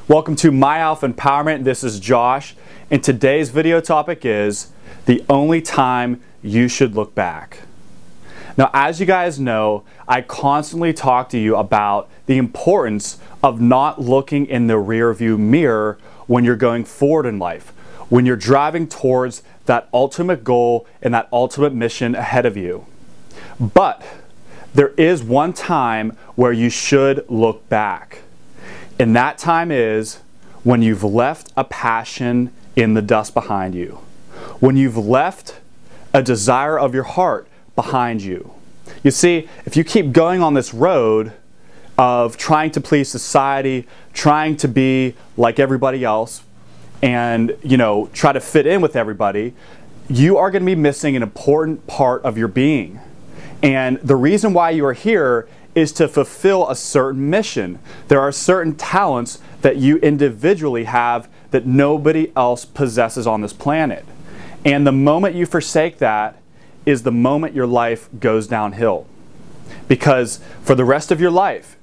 Welcome to My Alpha Empowerment. This is Josh, and today's video topic is the only time you should look back. Now, as you guys know, I constantly talk to you about the importance of not looking in the rearview mirror when you're going forward in life, when you're driving towards that ultimate goal and that ultimate mission ahead of you. But there is one time where you should look back. And that time is when you've left a passion in the dust behind you. When you've left a desire of your heart behind you. You see, if you keep going on this road of trying to please society, trying to be like everybody else, and try to fit in with everybody, you are going to be missing an important part of your being. And the reason why you are here is to fulfill a certain mission. There are certain talents that you individually have that nobody else possesses on this planet. And the moment you forsake that is the moment your life goes downhill. Because for the rest of your life,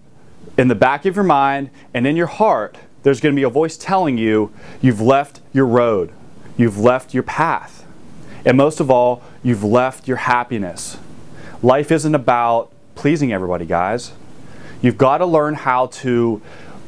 in the back of your mind and in your heart, there's going to be a voice telling you you've left your road, you've left your path, and most of all, you've left your happiness. Life isn't about pleasing everybody, guys. You've got to learn how to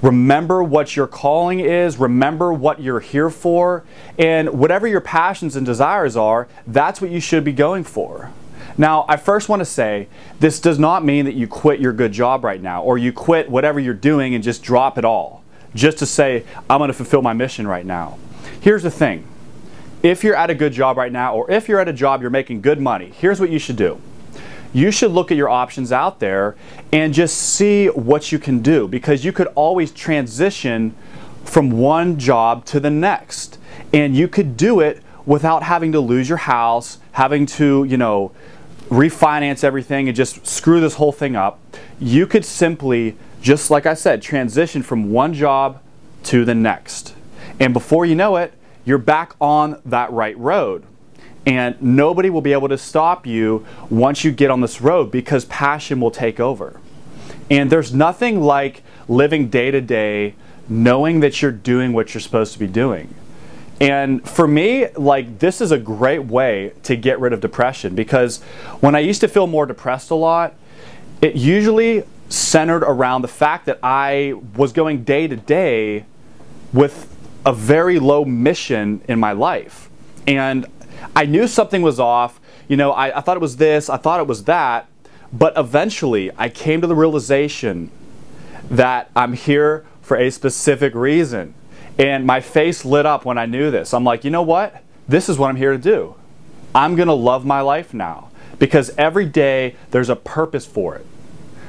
remember what your calling is, remember what you're here for, and whatever your passions and desires are, that's what you should be going for. Now, I first want to say, this does not mean that you quit your good job right now, or you quit whatever you're doing and just drop it all, just to say, I'm going to fulfill my mission right now. Here's the thing. If you're at a good job right now, or if you're at a job you're making good money, here's what you should do. You should look at your options out there and just see what you can do, because you could always transition from one job to the next, and you could do it without having to lose your house, having to, refinance everything and just screw this whole thing up. You could simply, just like I said, transition from one job to the next. And before you know it, you're back on that right road. And nobody will be able to stop you once you get on this road, because passion will take over. And there's nothing like living day to day, knowing that you're doing what you're supposed to be doing. And for me, this is a great way to get rid of depression, because when I used to feel more depressed a lot, it usually centered around the fact that I was going day to day with a very low mission in my life. And I knew something was off. I thought it was this, I thought it was that, but eventually I came to the realization that I'm here for a specific reason. And my face lit up when I knew this. I'm like, you know what? This is what I'm here to do. I'm going to love my life now, because every day there's a purpose for it.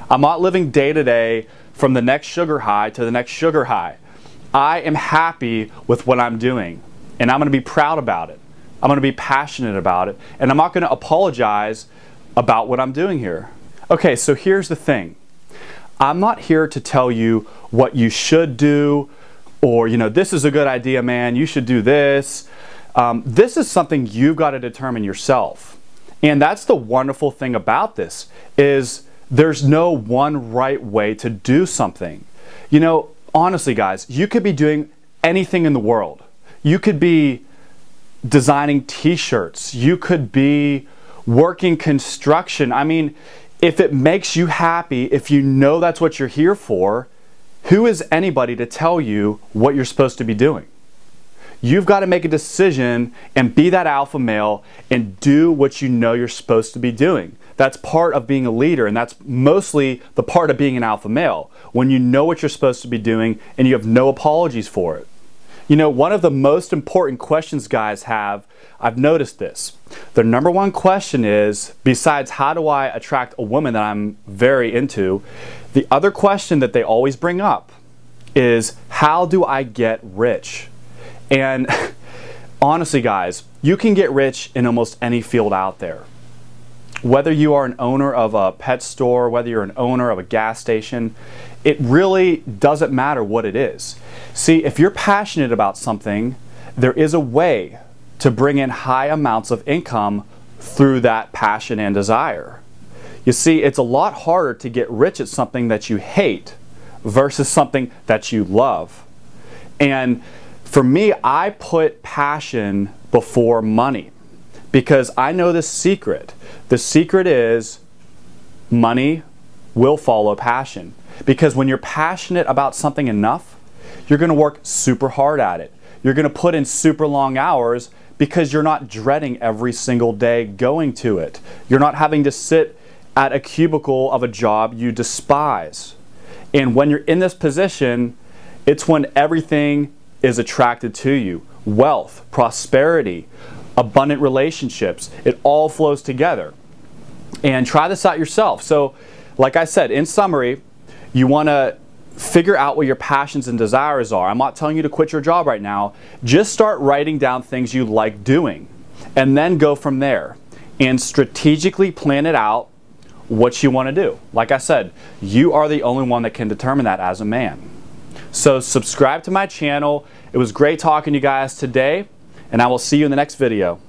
I'm not living day to day from the next sugar high to the next sugar high. I am happy with what I'm doing, and I'm going to be proud about it. I'm going to be passionate about it, and I'm not going to apologize about what I'm doing here. Okay, so here's the thing. I'm not here to tell you what you should do, or, this is a good idea, man, you should do this. This is something you've got to determine yourself. And that's the wonderful thing about this, is there's no one right way to do something. Honestly, guys, you could be doing anything in the world. You could be designing t-shirts. You could be working construction. I mean, if it makes you happy, if you know that's what you're here for, who is anybody to tell you what you're supposed to be doing? You've got to make a decision and be that alpha male and do what you know you're supposed to be doing. That's part of being a leader, and that's mostly the part of being an alpha male, when you know what you're supposed to be doing and you have no apologies for it. One of the most important questions guys have, I've noticed this. Their number one question is, besides how do I attract a woman that I'm very into, the other question that they always bring up is, how do I get rich? And honestly, guys, you can get rich in almost any field out there. Whether you are an owner of a pet store, whether you're an owner of a gas station, it really doesn't matter what it is. See, if you're passionate about something, there is a way to bring in high amounts of income through that passion and desire. You see, it's a lot harder to get rich at something that you hate versus something that you love. And for me, I put passion before money because I know the secret. The secret is money will follow passion. Because when you're passionate about something enough, you're going to work super hard at it. You're going to put in super long hours because you're not dreading every single day going to it. You're not having to sit at a cubicle of a job you despise. And when you're in this position, it's when everything is attracted to you. Wealth, prosperity, abundant relationships, it all flows together. And try this out yourself. So, like I said, in summary, you want to figure out what your passions and desires are. I'm not telling you to quit your job right now. Just start writing down things you like doing and then go from there and strategically plan it out what you want to do. Like I said, you are the only one that can determine that as a man. So subscribe to my channel. It was great talking to you guys today, and I will see you in the next video.